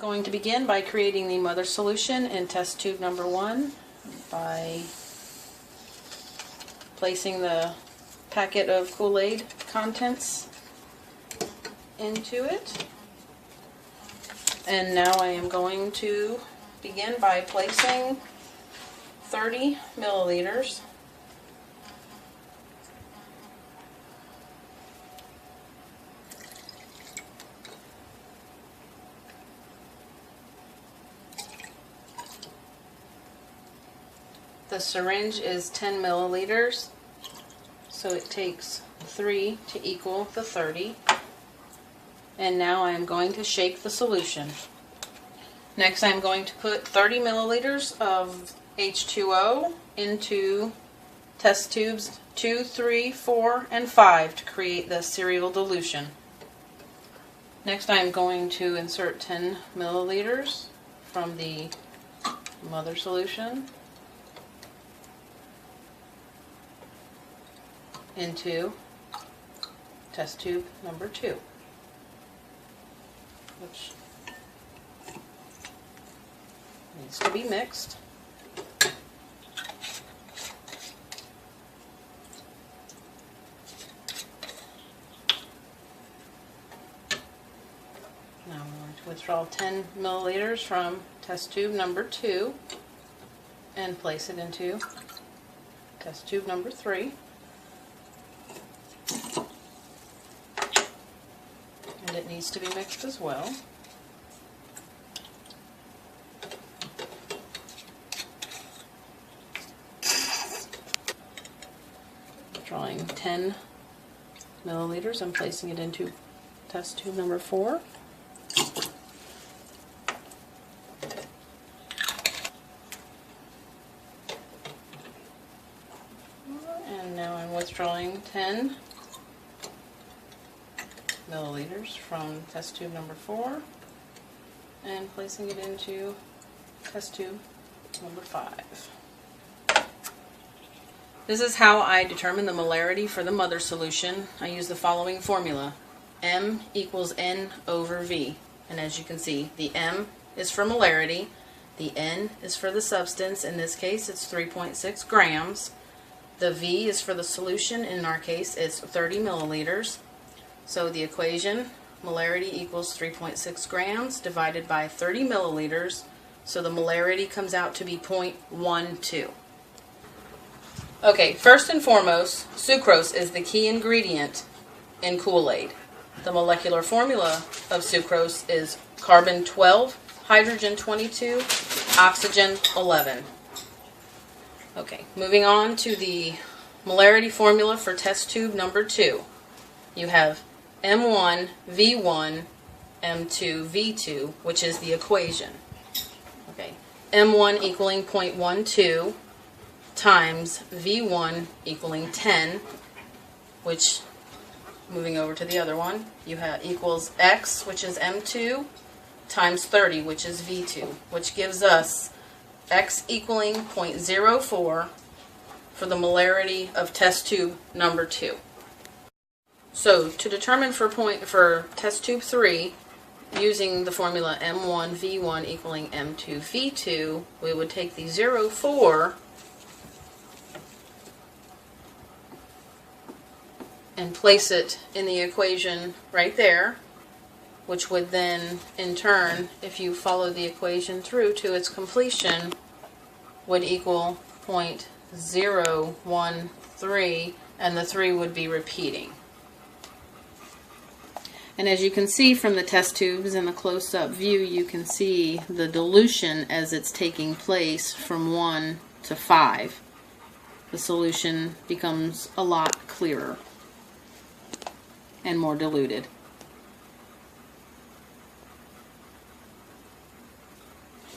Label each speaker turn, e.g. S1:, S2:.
S1: going to begin by creating the mother solution in test tube number 1 by placing the packet of Kool-Aid contents into it. And now I am going to begin by placing 30 milliliters The syringe is 10 milliliters, so it takes 3 to equal the 30. And now I am going to shake the solution. Next I am going to put 30 milliliters of H2O into test tubes 2, 3, 4, and 5 to create the cereal dilution. Next I am going to insert 10 milliliters from the mother solution into test tube number 2, which needs to be mixed. Now I'm going to withdraw 10 milliliters from test tube number 2 and place it into test tube number 3. And it needs to be mixed as well. Drawing 10 milliliters and placing it into test tube number 4. And now I'm withdrawing 10 milliliters from test tube number 4 and placing it into test tube number 5. This is how I determine the molarity for the mother solution. I use the following formula: M equals N over V. And as you can see, the M is for molarity, the N is for the substance, in this case it's 3.6 grams. The V is for the solution, in our case it's 30 milliliters. So the equation, molarity equals 3.6 grams divided by 30 milliliters, so the molarity comes out to be 0.12. Okay, first and foremost, sucrose is the key ingredient in Kool-Aid. The molecular formula of sucrose is carbon 12, hydrogen 22, oxygen 11. Okay, moving on to the molarity formula for test tube number 2. You have M1, V1, M2, V2, which is the equation. Okay, M1 equaling 0.12 times V1 equaling 10, which, moving over to the other one, you have equals X, which is M2, times 30, which is V2, which gives us X equaling 0.04 for the molarity of test tube number 2. So to determine for test tube 3, using the formula M1 V1 equaling M2 V2, we would take the 0.4 and place it in the equation right there, which would then, in turn, if you follow the equation through to its completion, would equal 0.013, and the 3 would be repeating. And as you can see from the test tubes in the close-up view, you can see the dilution as it's taking place from 1 to 5. The solution becomes a lot clearer and more diluted.